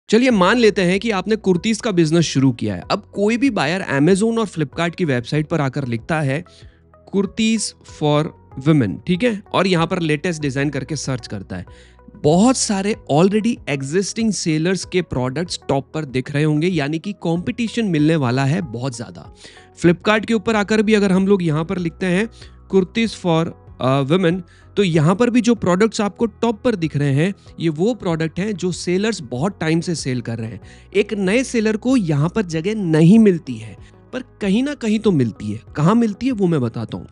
चलिए मान लेते हैं कि आपने कुर्तीज़ का बिज़नेस शुरू किया है। अब कोई भी बायर अमेज़न और फ्लिपकार्ट की वेबसाइट पर आकर लिखता है कुर्तीज़ फॉर वुमेन, ठीक है? और यहाँ पर लेटेस्ट डिज़ाइन करके सर्च करता है। बहुत सारे ऑलरेडी एग्जिस्टिंग सेलर्स के प्रोडक्ट्स टॉप पर दिख रहे होंगे, यानी कि कॉम्पिटिशन मिलने वाला है बहुत ज़्यादा। फ्लिपकार्ट के ऊपर आकर भी अगर हम लोग यहाँ पर लिखते हैं कुर्तीज़ फॉर वुमेन, तो यहाँ पर भी जो प्रोडक्ट्स आपको टॉप पर दिख रहे हैं, ये वो प्रोडक्ट हैं जो सेलर्स बहुत टाइम से सेल कर रहे हैं। एक नए सेलर को यहाँ पर जगह नहीं मिलती है, पर कहीं ना कहीं तो मिलती है। कहाँ मिलती है वो मैं बताता हूँ।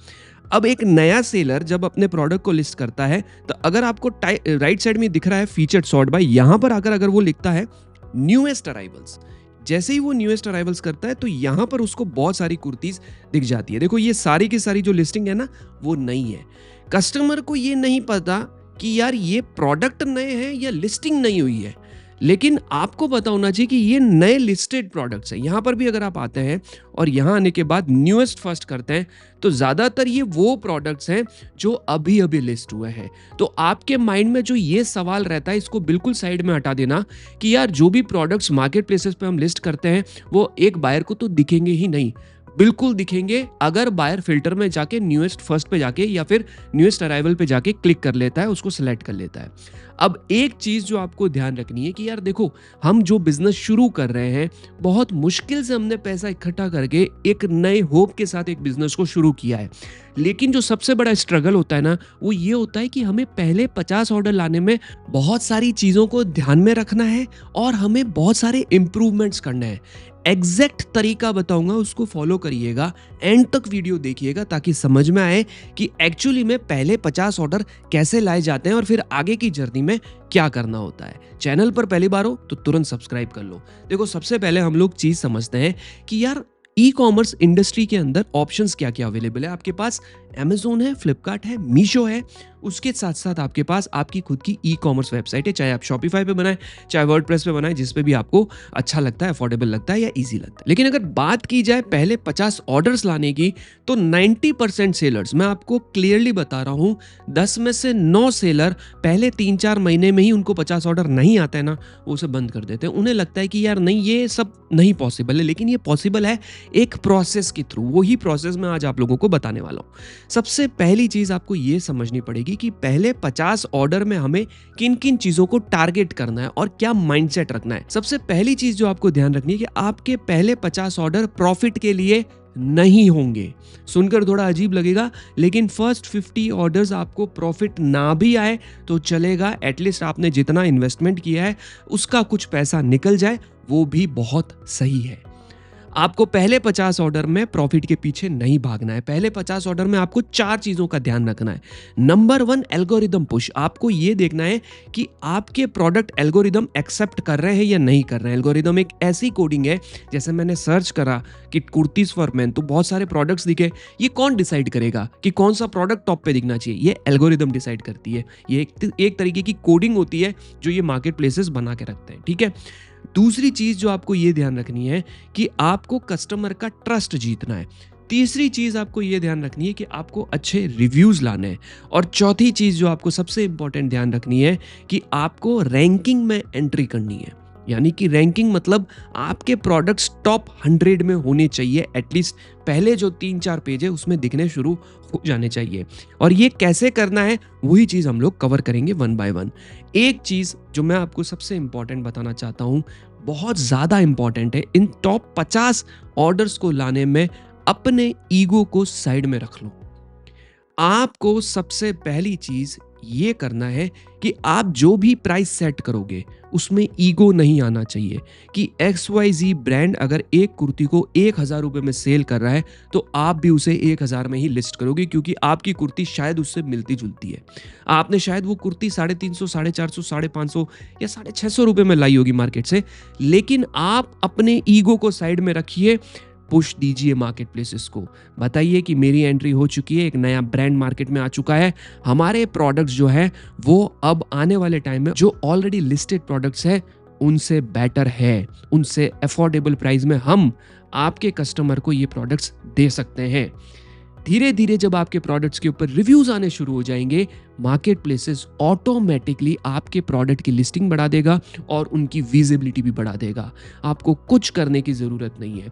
अब एक नया सेलर जब अपने प्रोडक्ट को लिस्ट करता है, तो अगर आपको राइट साइड में दिख रहा है फीचर्ड सॉर्ट बाय, यहाँ पर आकर अगर वो लिखता है न्यूएस्ट अराइवल्स, जैसे ही वो न्यूएस्ट अराइवल्स करता है तो यहाँ पर उसको बहुत सारी कुर्तीज दिख जाती है। देखो ये सारी की सारी जो लिस्टिंग है ना, वो नई है। कस्टमर को ये नहीं पता कि यार ये प्रोडक्ट नए हैं या लिस्टिंग नई हुई है, लेकिन आपको पता होना चाहिए कि ये नए लिस्टेड प्रोडक्ट्स हैं। यहाँ पर भी अगर आप आते हैं और यहाँ आने के बाद न्यूएस्ट फर्स्ट करते हैं, तो ज़्यादातर ये वो प्रोडक्ट्स हैं जो अभी अभी लिस्ट हुए हैं। तो आपके माइंड में जो ये सवाल रहता है, इसको बिल्कुल साइड में हटा देना कि यार जो भी प्रोडक्ट्स मार्केट प्लेसेस पे हम लिस्ट करते हैं वो एक बायर को तो दिखेंगे ही नहीं। बिल्कुल दिखेंगे अगर बायर फिल्टर में जाके न्यूएस्ट फर्स्ट पे जाके या फिर न्यूएस्ट अराइवल पे जाके क्लिक कर लेता है, उसको सिलेक्ट कर लेता है। अब एक चीज जो आपको ध्यान रखनी है कि यार देखो, हम जो बिजनेस शुरू कर रहे हैं, बहुत मुश्किल से हमने पैसा इकट्ठा करके एक नए होप के साथ एक बिजनेस को शुरू किया है। लेकिन जो सबसे बड़ा स्ट्रगल होता है ना, वो ये होता है कि हमें पहले 50 ऑर्डर लाने में बहुत सारी चीजों को ध्यान में रखना है और हमें बहुत सारे इंप्रूवमेंट्स करने हैं। एग्जैक्ट तरीका बताऊंगा, उसको फॉलो करिएगा, एंड तक वीडियो देखिएगा ताकि समझ में आए कि एक्चुअली में पहले 50 ऑर्डर कैसे लाए जाते हैं और फिर आगे की जर्नी में क्या करना होता है। चैनल पर पहली बार हो तो तुरंत सब्सक्राइब कर लो। देखो सबसे पहले हम लोग चीज समझते हैं कि यार ई कॉमर्स इंडस्ट्री के अंदर ऑप्शंस क्या क्या अवेलेबल है। आपके पास अमेज़न है, फ्लिपकार्ट है, मीशो है, उसके साथ साथ आपके पास आपकी खुद की ई कॉमर्स वेबसाइट है, चाहे आप शॉपिफाई पे बनाएं, चाहे वर्डप्रेस पे बनाएं, जिस पे भी आपको अच्छा लगता है, अफोर्डेबल लगता है या इजी लगता है। लेकिन अगर बात की जाए पहले 50 ऑर्डर्स लाने की, तो 90% सेलर्स, मैं आपको क्लियरली बता रहा हूं, 10 में से 9 सेलर पहले 3-4 महीने में ही उनको 50 ऑर्डर नहीं आता है ना, वो उसे बंद कर देते हैं। उन्हें लगता है कि यार नहीं, ये सब नहीं पॉसिबल है, लेकिन ये पॉसिबल है एक प्रोसेस के थ्रू। वही प्रोसेस मैं आज आप लोगों को बताने वाला हूं। सबसे पहली चीज आपको यह समझनी पड़ेगी कि पहले 50 ऑर्डर में हमें किन किन चीजों को टारगेट करना है और क्या माइंडसेट रखना है। सबसे पहली चीज जो आपको ध्यान रखनी है कि आपके पहले 50 ऑर्डर प्रॉफिट के लिए नहीं होंगे। सुनकर थोड़ा अजीब लगेगा, लेकिन फर्स्ट 50 ऑर्डर्स आपको प्रॉफिट ना भी आए तो चलेगा। एटलीस्ट आपने जितना इन्वेस्टमेंट किया है उसका कुछ पैसा निकल जाए, वो भी बहुत सही है। आपको पहले 50 ऑर्डर में प्रॉफिट के पीछे नहीं भागना है। पहले 50 ऑर्डर में आपको 4 चीजों का ध्यान रखना है। Number 1, algorithm push. आपको यह देखना है कि आपके प्रोडक्ट एल्गोरिदम एक्सेप्ट कर रहे हैं या नहीं कर रहे हैं। एल्गोरिदम एक ऐसी कोडिंग है, जैसे मैंने सर्च करा कि कुर्तीज फॉर मेन, तो बहुत सारे प्रोडक्ट्स दिखे। ये कौन डिसाइड करेगा कि कौन सा प्रोडक्ट टॉप पे दिखना चाहिए? ये एल्गोरिदम डिसाइड करती है। ये एक तरीके की कोडिंग होती है जो ये मार्केट प्लेसेस बना के रखते हैं, ठीक है। दूसरी चीज जो आपको यह ध्यान रखनी है कि आपको कस्टमर का ट्रस्ट जीतना है। तीसरी चीज आपको यह ध्यान रखनी है कि आपको अच्छे रिव्यूज लाने हैं। और चौथी चीज जो आपको सबसे इंपॉर्टेंट ध्यान रखनी है कि आपको रैंकिंग में एंट्री करनी है। यानी कि रैंकिंग मतलब आपके प्रोडक्ट्स टॉप 100 में होने चाहिए। एटलीस्ट पहले जो 3-4 पेज है उसमें दिखने शुरू हो जाने चाहिए। और ये कैसे करना है, वही चीज हम लोग कवर करेंगे 1 by 1। एक चीज जो मैं आपको सबसे इंपॉर्टेंट बताना चाहता हूं, बहुत ज्यादा इंपॉर्टेंट है, इन टॉप 50 ऑर्डर्स को लाने में अपने ईगो को साइड में रख लो। आपको सबसे पहली चीज ये करना है कि आप जो भी प्राइस सेट करोगे उसमें ईगो नहीं आना चाहिए कि XYZ ब्रांड अगर एक कुर्ती को 1000 रुपए में सेल कर रहा है तो आप भी उसे 1000 में ही लिस्ट करोगे, क्योंकि आपकी कुर्ती शायद उससे मिलती जुलती है। आपने शायद वो कुर्ती 350, 450, 550 या 650 रुपए में लाई होगी मार्केट से, लेकिन आप अपने ईगो को साइड में रखिए। पुश दीजिए मार्केट प्लेसेस को, बताइए कि मेरी एंट्री हो चुकी है, एक नया ब्रांड मार्केट में आ चुका है, हमारे प्रोडक्ट्स जो है वो अब आने वाले टाइम में जो ऑलरेडी लिस्टेड प्रोडक्ट्स है उनसे बेटर है, उनसे अफोर्डेबल प्राइस में हम आपके कस्टमर को ये प्रोडक्ट्स दे सकते हैं। धीरे धीरे जब आपके प्रोडक्ट्स के ऊपर रिव्यूज आने शुरू हो जाएंगे, मार्केट प्लेसेस ऑटोमेटिकली आपके प्रोडक्ट की लिस्टिंग बढ़ा देगा और उनकी विजिबिलिटी भी बढ़ा देगा। आपको कुछ करने की ज़रूरत नहीं है।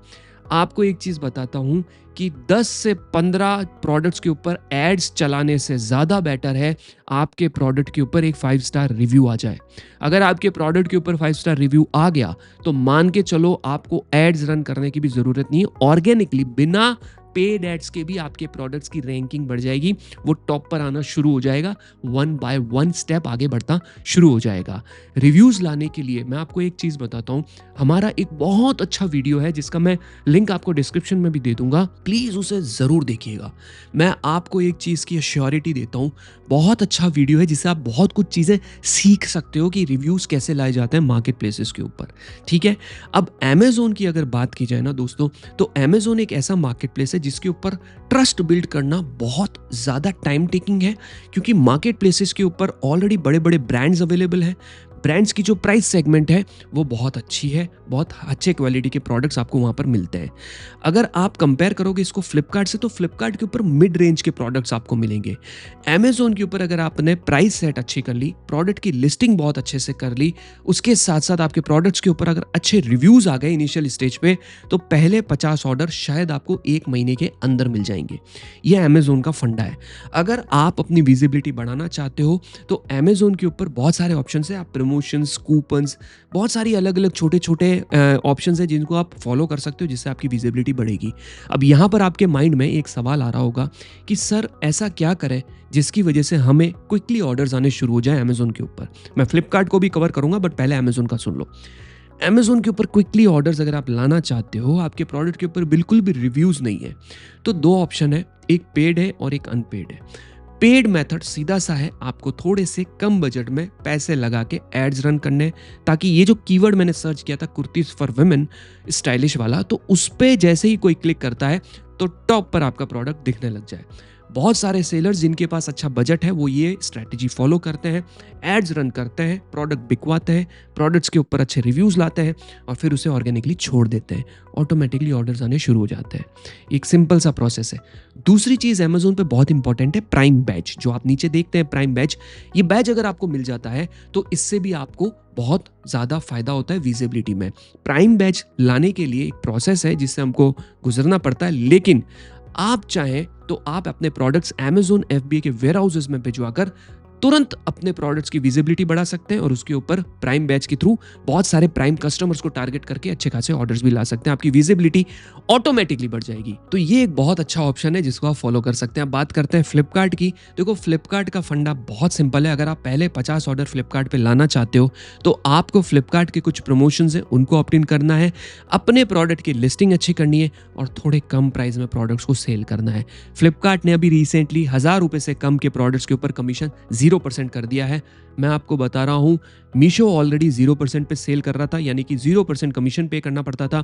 आपको एक चीज़ बताता हूँ कि 10 से 15 प्रोडक्ट्स के ऊपर एड्स चलाने से ज़्यादा बेटर है आपके प्रोडक्ट के ऊपर एक 5 स्टार रिव्यू आ जाए। अगर आपके प्रोडक्ट के ऊपर 5 स्टार रिव्यू आ गया तो मान के चलो आपको एड्स रन करने की भी ज़रूरत नहीं है। ऑर्गेनिकली बिना पेड एड्स के भी आपके प्रोडक्ट्स की रैंकिंग बढ़ जाएगी, वो टॉप पर आना शुरू हो जाएगा, 1 बाय 1 स्टेप आगे बढ़ता शुरू हो जाएगा। रिव्यूज़ लाने के लिए मैं आपको एक चीज़ बताता हूँ, हमारा एक बहुत अच्छा वीडियो है जिसका मैं लिंक आपको डिस्क्रिप्शन में भी दे दूंगा, प्लीज़ उसे ज़रूर देखिएगा। मैं आपको एक चीज़ की एश्योरिटी देता हूँ, बहुत अच्छा वीडियो है जिससे आप बहुत कुछ चीज़ें सीख सकते हो कि रिव्यूज़ कैसे लाए जाते हैं मार्केट प्लेसेस के ऊपर। ठीक है, अब अमेज़ोन की अगर बात की जाए ना दोस्तों, तो अमेज़ोन एक ऐसा मार्केट प्लेस है जिसके ऊपर ट्रस्ट बिल्ड करना बहुत ज़्यादा टाइम टेकिंग है, क्योंकि मार्केट प्लेसेस के ऊपर ऑलरेडी बड़े बड़े ब्रांड्स अवेलेबल हैं। ब्रांड्स की जो प्राइस सेगमेंट है वो बहुत अच्छी है, बहुत अच्छे क्वालिटी के प्रोडक्ट्स आपको वहाँ पर मिलते हैं। अगर आप कंपेयर करोगे इसको फ्लिपकार्ट से, तो फ्लिपकार्ट के ऊपर मिड रेंज के प्रोडक्ट्स आपको मिलेंगे। अमेज़ोन के ऊपर अगर आपने प्राइस सेट अच्छी कर ली, प्रोडक्ट की लिस्टिंग बहुत अच्छे से कर ली, उसके साथ साथ आपके प्रोडक्ट्स के ऊपर अगर अच्छे रिव्यूज़ आ गए इनिशियल स्टेज पे, तो पहले 50 ऑर्डर शायद आपको 1 महीने के अंदर मिल जाएंगे। यह अमेज़ोन का फंडा है। अगर आप अपनी विजिबिलिटी बढ़ाना चाहते हो तो अमेज़ोन के ऊपर बहुत सारे ऑप्शन है, आप प्रमोशंस, कूपन्स, बहुत सारी अलग अलग छोटे छोटे ऑप्शंस हैं जिनको आप फॉलो कर सकते हो, जिससे आपकी विजिबिलिटी बढ़ेगी। अब यहाँ पर आपके माइंड में एक सवाल आ रहा होगा कि सर ऐसा क्या करें जिसकी वजह से हमें क्विकली ऑर्डर्स आने शुरू हो जाए अमेज़ोन के ऊपर। मैं फ्लिपकार्ट को भी कवर करूंगा, बट पहले अमेज़ोन का सुन लो। अमेज़ोन के ऊपर क्विकली ऑर्डर्स अगर आप लाना चाहते हो, आपके प्रोडक्ट के ऊपर बिल्कुल भी रिव्यूज़ नहीं है, तो 2 ऑप्शन है, एक पेड है और एक अनपेड है। पेड मेथड सीधा सा है, आपको थोड़े से कम बजट में पैसे लगा के एड्स रन करने, ताकि ये जो कीवर्ड मैंने सर्च किया था कुर्तीज फॉर वुमेन स्टाइलिश वाला, तो उस पे जैसे ही कोई क्लिक करता है तो टॉप पर आपका प्रोडक्ट दिखने लग जाए। बहुत सारे सेलर्स जिनके पास अच्छा बजट है वो ये स्ट्रैटेजी फॉलो करते हैं, एड्स रन करते हैं, प्रोडक्ट बिकवाते हैं, प्रोडक्ट्स के ऊपर अच्छे रिव्यूज़ लाते हैं और फिर उसे ऑर्गेनिकली छोड़ देते हैं। ऑटोमेटिकली ऑर्डर्स आने शुरू हो जाते हैं। एक सिंपल सा प्रोसेस है। दूसरी चीज़ अमेज़ोन पे बहुत इंपॉर्टेंट है, प्राइम बैच। जो आप नीचे देखते हैं प्राइम बैच, ये बैच अगर आपको मिल जाता है तो इससे भी आपको बहुत ज़्यादा फायदा होता है विजिबिलिटी में। प्राइम बैच लाने के लिए एक प्रोसेस है जिससे हमको गुजरना पड़ता है, लेकिन आप चाहें तो आप अपने प्रोडक्ट्स अमेज़ोन FBA के वेयर हाउसेस में भिजवाकर तुरंत अपने प्रोडक्ट्स की विजिबिलिटी बढ़ा सकते हैं और उसके ऊपर प्राइम बैच के थ्रू बहुत सारे प्राइम कस्टमर्स को टारगेट करके अच्छे खासे ऑर्डर्स भी ला सकते हैं। आपकी विजिबिलिटी ऑटोमेटिकली बढ़ जाएगी। तो ये एक बहुत अच्छा ऑप्शन है जिसको आप फॉलो कर सकते हैं। अब बात करते हैं फ्लिपकार्ट की। देखो, फ्लिपकार्ट का फंडा बहुत सिंपल है। अगर आप पहले 50 ऑर्डर फ्लिपकार्ट पे लाना चाहते हो तो आपको फ्लिपकार्ट के कुछ प्रमोशंस हैं उनको ऑप्ट इन करना है, अपने प्रोडक्ट की लिस्टिंग अच्छी करनी है और थोड़े कम प्राइस में प्रोडक्ट्स को सेल करना है। फ्लिपकार्ट ने अभी रिसेंटली 1000 रुपये से कम के प्रोडक्ट्स के ऊपर कमीशन 0% कर दिया है। मैं आपको बता रहा हूं, मीशो ऑलरेडी 0% पे सेल कर रहा था, यानी कि 0% कमीशन पे करना पड़ता था।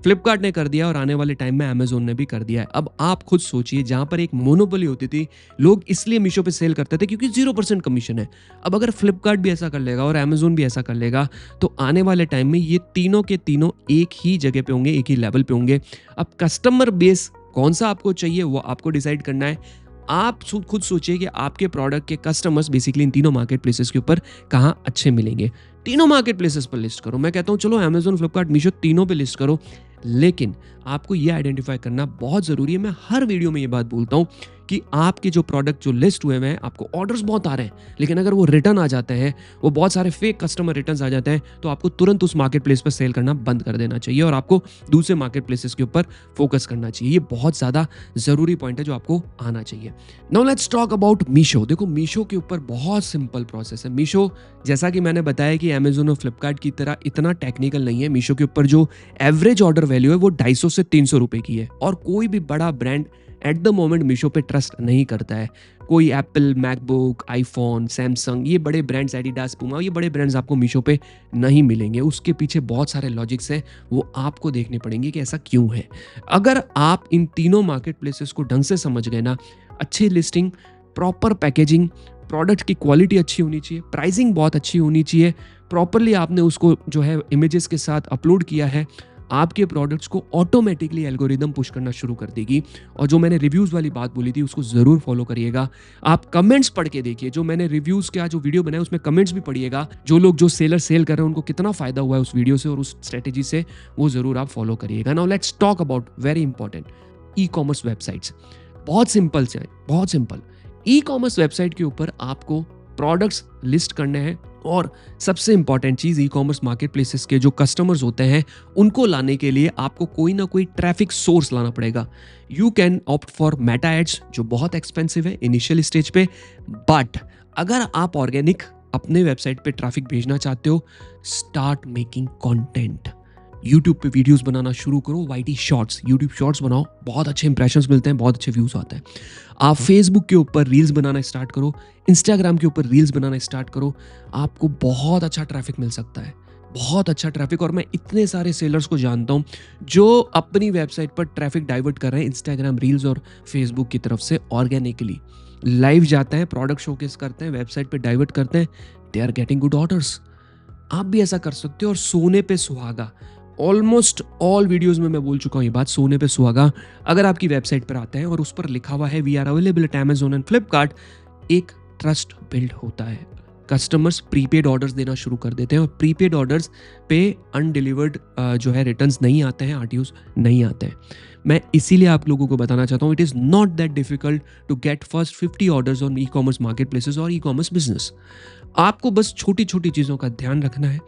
फ्लिपकार्ट ने कर दिया और आने वाले टाइम में अमेज़ोन ने भी कर दिया है। अब आप खुद सोचिए, जहां पर एक मोनोपोली होती थी, लोग इसलिए मीशो पे सेल करते थे क्योंकि 0% कमीशन है। अब अगर फ्लिपकार्ट भी ऐसा कर लेगा और अमेज़ोन भी ऐसा कर लेगा तो आने वाले टाइम में ये तीनों के तीनों एक ही जगह पे होंगे, एक ही लेवल पे होंगे। अब कस्टमर बेस कौन सा आपको चाहिए वो आपको डिसाइड करना है। आप खुद सोचिए कि आपके प्रोडक्ट के कस्टमर्स बेसिकली इन तीनों मार्केट प्लेसेस के ऊपर कहाँ अच्छे मिलेंगे। तीनों मार्केट प्लेसेस पर लिस्ट करो। मैं कहता हूँ चलो अमेज़न, फ्लिपकार्ट, मीशो तीनों पे लिस्ट करो, लेकिन आपको ये आइडेंटिफाई करना बहुत ज़रूरी है। मैं हर वीडियो में ये बात बोलता हूँ कि आपके जो प्रोडक्ट जो लिस्ट हुए हैं, आपको ऑर्डर्स बहुत आ रहे हैं, लेकिन अगर वो रिटर्न आ जाते हैं, वो बहुत सारे फेक कस्टमर रिटर्न्स आ जाते हैं, तो आपको तुरंत उस मार्केट प्लेस पर सेल करना बंद कर देना चाहिए और आपको दूसरे मार्केट प्लेसेस के ऊपर फोकस करना चाहिए। ये बहुत ज़्यादा ज़रूरी पॉइंट है जो आपको आना चाहिए। Now let's talk about Meesho. देखो, मीशो के ऊपर बहुत सिंपल प्रोसेस है। मीशो, जैसा कि मैंने बताया कि अमेज़न और फ्लिपकार्ट की तरह इतना टेक्निकल नहीं है। मीशो के ऊपर जो एवरेज ऑर्डर वैल्यू है वो 250 से 300 रुपए की है और कोई भी बड़ा brand at the moment Meesho पे ट्रस्ट नहीं करता है। कोई एप्पल, मैकबुक, आईफोन, सैमसंग, ये बड़े ब्रांड्स, एडिडास, पूमा, ये बड़े ब्रांड्स आपको मीशो पे नहीं मिलेंगे। उसके पीछे बहुत सारे लॉजिक्स हैं, वो आपको देखने पड़ेंगे कि ऐसा क्यों है। अगर आप इन तीनों मार्केट प्लेसेस को ढंग से समझ गए ना, अच्छी लिस्टिंग, प्रॉपर पैकेजिंग, प्रोडक्ट की क्वालिटी अच्छी होनी चाहिए, प्राइसिंग बहुत अच्छी होनी चाहिए, प्रॉपरली आपने उसको जो है इमेजेस के साथ अपलोड किया है, आपके प्रोडक्ट्स को ऑटोमेटिकली एल्गोरिदम पुश करना शुरू कर देगी। और जो मैंने रिव्यूज़ वाली बात बोली थी उसको ज़रूर फॉलो करिएगा। आप कमेंट्स पढ़ के देखिए, जो मैंने रिव्यूज़ का जो वीडियो बनाया उसमें कमेंट्स भी पढ़िएगा। जो लोग जो सेलर सेल कर रहे हैं उनको कितना फ़ायदा हुआ है उस वीडियो से और उस स्ट्रेटेजी से, वो ज़रूर आप फॉलो करिएगा। Now let's talk about very important e-commerce websites. बहुत सिंपल से, बहुत सिंपल। ई-कॉमर्स वेबसाइट के ऊपर आपको प्रोडक्ट्स लिस्ट करने हैं और सबसे इंपॉर्टेंट चीज़ ई-कॉमर्स मार्केट प्लेसेस के जो कस्टमर्स होते हैं उनको लाने के लिए आपको कोई ना कोई ट्रैफिक सोर्स लाना पड़ेगा। You can opt for Meta ads जो बहुत एक्सपेंसिव है इनिशियल स्टेज पे, बट अगर आप ऑर्गेनिक अपने वेबसाइट पे ट्रैफिक भेजना चाहते हो, स्टार्ट मेकिंग कंटेंट। यूट्यूब पे वीडियोस बनाना शुरू करो, वाईटी शॉर्ट्स, यूट्यूब शॉर्ट्स बनाओ, बहुत अच्छे इंप्रेशंस मिलते हैं, बहुत अच्छे व्यूज आते हैं। आप फेसबुक के ऊपर रील्स बनाना स्टार्ट करो, इंस्टाग्राम के ऊपर रील्स बनाना स्टार्ट करो, आपको बहुत अच्छा ट्रैफिक मिल सकता है, बहुत अच्छा ट्रैफिक। और मैं इतने सारे सेलर्स को जानता हूँ जो अपनी वेबसाइट पर ट्रैफिक डाइवर्ट कर रहे हैं इंस्टाग्राम रील्स और फेसबुक की तरफ से ऑर्गेनिकली। लाइव जाते हैं, प्रोडक्ट शोकेस करते हैं, वेबसाइट पे डाइवर्ट करते हैं, they are getting good orders. आप भी ऐसा कर सकते हो। और सोने पे सुहागा, ऑलमोस्ट ऑल वीडियोस में मैं बोल चुका हूँ ये बात, सोने पे सुहागा। अगर आपकी वेबसाइट पर आते हैं और उस पर लिखा हुआ है we are available at Amazon and Flipkart, एक ट्रस्ट बिल्ड होता है। कस्टमर्स प्रीपेड ऑर्डर्स देना शुरू कर देते हैं और प्रीपेड ऑर्डर्स पे अनडिलीवर्ड जो है रिटर्न्स नहीं आते हैं, आरटीओस नहीं आते हैं। मैं इसीलिए आप लोगों को बताना चाहता हूँ, it is not that difficult to get first 50 orders on e-commerce marketplaces और ई कॉमर्स बिजनेस। आपको बस छोटी छोटी चीज़ों का ध्यान रखना है।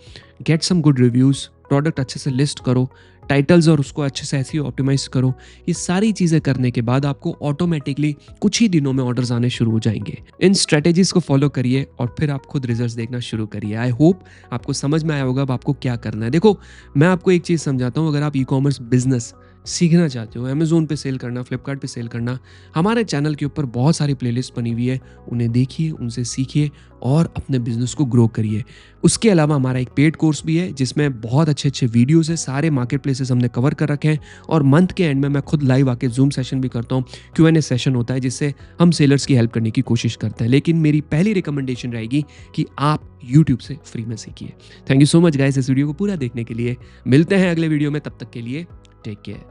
Get some good reviews, product अच्छे से लिस्ट करो, टाइटल्स और उसको अच्छे से ऐसे ही ऑप्टिमाइज करो। ये सारी चीज़ें करने के बाद आपको ऑटोमेटिकली कुछ ही दिनों में ऑर्डर्स आने शुरू हो जाएंगे। इन स्ट्रेटेजीज को फॉलो करिए और फिर आप खुद रिजल्ट्स देखना शुरू करिए। आई होप आपको समझ में आया होगा अब आपको क्या करना है। देखो, मैं आपको एक चीज़ समझाता हूँ, अगर आप ई कॉमर्स बिजनेस सीखना चाहते हो, अमेजोन पे सेल करना, फ्लिपकार्ट पे सेल करना, हमारे चैनल के ऊपर बहुत सारी प्लेलिस्ट बनी हुई है, उन्हें देखिए, उनसे सीखिए और अपने बिजनेस को ग्रो करिए। उसके अलावा हमारा एक पेड कोर्स भी है जिसमें बहुत अच्छे अच्छे वीडियोस है, सारे मार्केट प्लेसेस हमने कवर कर रखे हैं। और मंथ के एंड में मैं खुद लाइव आके जूम सेशन भी करता हूँ, Q&A सेशन होता है जिससे हम सेलर्स की हेल्प करने की कोशिश करते हैं। लेकिन मेरी पहली रिकमेंडेशन रहेगी कि आप यूट्यूब से फ्री में सीखिए। Thank you so much guys इस वीडियो को पूरा देखने के लिए। मिलते हैं अगले वीडियो में, तब तक के लिए टेक केयर।